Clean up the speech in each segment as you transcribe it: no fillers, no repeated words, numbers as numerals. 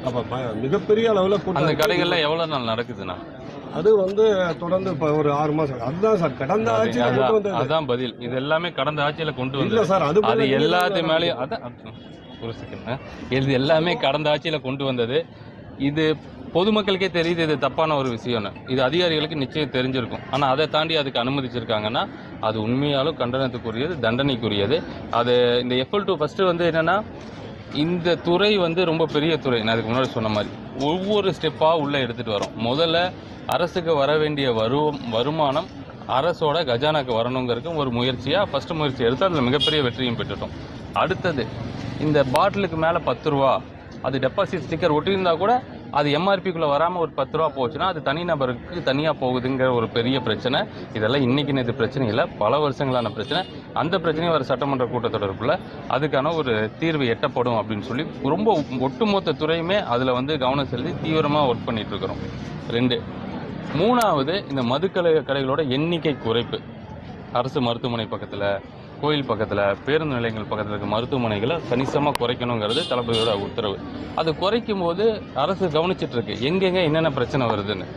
அப்ப மிகப்பெரிய அளவில் அந்த கடைகள்ல எவ்வளவு நாள் நடக்குதுண்ணா? அது தொடர்ந்து இப்போ ஒரு 6 மாசம். அதுதான் சார் கடந்த ஆட்சியில் கொண்டு வந்தது. அதான் பதில். இது எல்லாமே கடந்த ஆட்சியில கொண்டு இல்லை வந்தது சார். அது எல்லாத்து மேலேயும் அதான் ஒரு செகண்ட். இது எல்லாமே கடந்த ஆட்சியில கொண்டு வந்தது. இது பொதுமக்களுக்கே தெரியுது இது தப்பான ஒரு விஷயம்னு. இது அதிகாரிகளுக்கு நிச்சயம் தெரிஞ்சிருக்கும். ஆனால் அதை தாண்டி அதுக்கு அனுமதிச்சிருக்காங்கன்னா அது உண்மையாலும் கண்டனத்துக்குரியது, தண்டனைக்குரியது. அது இந்த FL2 ஃபஸ்ட்டு என்னென்னா, இந்த துறை ரொம்ப பெரிய துறை. நான் அதுக்கு முன்னாடி சொன்ன மாதிரி ஒவ்வொரு ஸ்டெப்பாக உள்ளே எடுத்துகிட்டு வரோம். முதல்ல அரசுக்கு வர வேண்டிய வருமானம் அரசோட கஜானாக்கு வரணுங்கிறதுக்கு ஒரு முயற்சியாக ஃபஸ்ட்டு முயற்சி எடுத்து அதில் மிகப்பெரிய வெற்றியும் பெற்றுட்டோம். அடுத்தது இந்த பாட்டிலுக்கு மேலே 10 ரூபா அது டெபாசிட் ஸ்டிக்கர் ஒட்டியிருந்தா கூட அது MRPக்குள்ளே வராமல் ஒரு 10 ரூபா போச்சுன்னா அது தனிநபருக்கு தனியாக போகுதுங்கிற ஒரு பெரிய பிரச்சனை. இதெல்லாம் இன்றைக்கி நேற்று பிரச்சனை இல்லை, பல வருஷங்களான பிரச்சனை. அந்த பிரச்சனையும் வர சட்டமன்ற கூட்டத்தொடருக்குள்ள அதுக்கான ஒரு தீர்வு எட்டப்படும் அப்படின்னு சொல்லி ரொம்ப ஒட்டுமொத்த துறையுமே அதில் கவனம் செலுத்தி தீவிரமாக ஒர்க் பண்ணிகிட்ருக்குறோம். 2 3வது இந்த கடைகளோட எண்ணிக்கை குறைப்பு. அரசு மருத்துவமனை பக்கத்தில், கோயில் பக்கத்தில், பேருந்து நிலையங்கள் பக்கத்தில் இருக்க மருத்துவமனைகளை கணிசமாக குறைக்கணுங்கிறது தளபதியோட உத்தரவு. அது குறைக்கும் போது அரசு கவனிச்சிட்ருக்கு எங்கெங்கே என்னென்ன பிரச்சனை வருதுன்னு.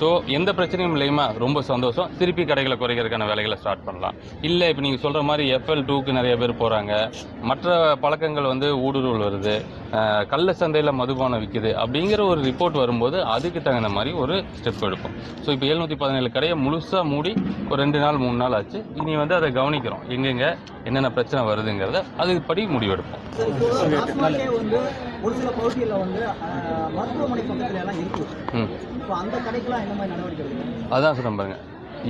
ஸோ எந்த பிரச்சனையும் இல்லையுமா, ரொம்ப சந்தோஷம். திருப்பி கடைகளை குறைக்கிறதுக்கான வேலைகளை ஸ்டார்ட் பண்ணலாம். இல்லை இப்போ நீங்கள் சொல்கிற மாதிரி FL2க்கு நிறைய பேர் போகிறாங்க, மற்ற பழக்கங்கள் ஊடுருவல் வருது, கள்ள சந்தையில் மதுபானம் விற்குது அப்படிங்கிற ஒரு ரிப்போர்ட் வரும்போது அதுக்கு தகுந்த மாதிரி ஒரு ஸ்டெப் எடுப்போம். ஸோ இப்போ 717 கடையை முழுசாக மூடி ஒரு 2 நாள் 3 நாள் ஆச்சு. இனி அதை கவனிக்கிறோம் எங்கெங்கே என்னென்ன பிரச்சனை வருதுங்கிறத அதுபடி முடிவெடுப்போம். ஒரு சில பகுதிகளில் மருத்துவமனை பக்கத்துல எல்லாம் இருக்கு. அந்த கடைக்கெல்லாம் என்ன மாதிரி நடவடிக்கை எடுக்கணும்? அதான் சொல்றேன் பாருங்க.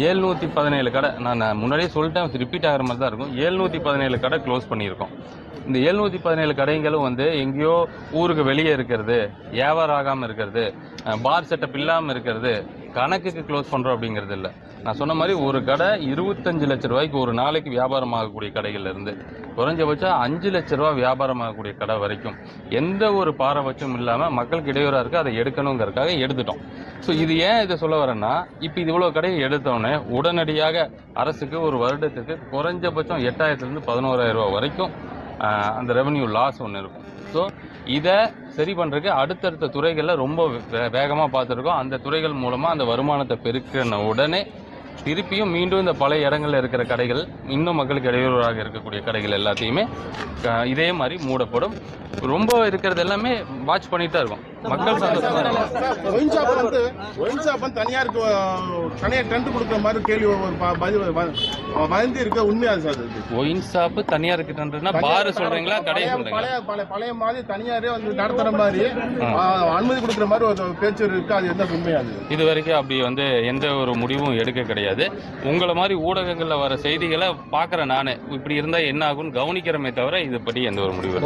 717 கடை நான் முன்னாடியே சொல்லிட்டேன், ரிப்பீட் ஆகிற மாதிரி தான் இருக்கும். 717 கடை க்ளோஸ் பண்ணியிருக்கோம். இந்த 717 கடைகளும் எங்கேயோ ஊருக்கு வெளியே இருக்கிறது, வியாபாரம் ஆகாமல் இருக்கிறது, பார் செட்டப் இல்லாமல் இருக்கிறது, கணக்குக்கு க்ளோஸ் பண்ணுறோம் அப்படிங்கிறது இல்லை. நான் சொன்ன மாதிரி ஒரு கடை 25 லட்ச ரூபாய்க்கு ஒரு நாளைக்கு வியாபாரம் ஆகக்கூடிய கடைகள்லேருந்து குறைஞ்சபட்சம் 5 லட்ச ரூபா வியாபாரம் ஆகக்கூடிய கடை வரைக்கும் எந்த ஒரு பாரபட்சமும் இல்லாமல் மக்களுக்கு இடையூறாக இருக்குது, அதை எடுக்கணுங்கிறதுக்காக எடுத்துட்டோம். ஸோ இது ஏன் இதை சொல்ல வரேன்னா, இப்போ இது இவ்வளோ கடையை எடுத்தோடனே உடனடியாக அரசுக்கு ஒரு வருடத்துக்கு குறைஞ்சபட்சம் 8,000 11,000 ரூபா வரைக்கும் அந்த ரெவன்யூ லாஸ் ஒன்று இருக்கும். ஸோ இதை சரி பண்ணுறதுக்கு அடுத்தடுத்த துறைகளில் ரொம்ப வேகமாக பார்த்துருக்கோம். அந்த துறைகள் மூலமாக அந்த வருமானத்தை பெருக்கின உடனே திருப்பியும் மீண்டும் இந்த பழைய இடங்களில் இருக்கிற கடைகள், இன்னும் மக்களுக்கு இடையூறாக இருக்கக்கூடிய கடைகள் எல்லாத்தையுமே இதே மாதிரி மூடப்படும். ரொம்ப இருக்கிறது எல்லாமே வாட்ச் பண்ணிட்டு தான் இருக்கும். மக்கள் சந்தோஷமா தனியார் டென்ட் கொடுக்குற மாதிரி கேள்வி இருக்கு. உண்மையா சார் ஒயின் ஷாப் தனியாருக்கு டென்ட்னா பார் சொல்றீங்களா, கடை சொல்றீங்களா? பழைய மாதிரி தனியாரே நடத்துற மாதிரி அனுமதி கொடுக்குற மாதிரி ஒரு பேச்சு இருக்கு. அது எந்த உண்மையாது? இது வரைக்கும் அப்படி எந்த ஒரு முடிவும் எடுக்க கிடையாது. உங்களை மாதிரி ஊடகங்களில் வர செய்திகளை பார்க்குற நானே இப்படி இருந்தால் என்ன ஆகும்னு கவனிக்கிறமே தவிர இது பற்றி எந்த ஒரு முடிவு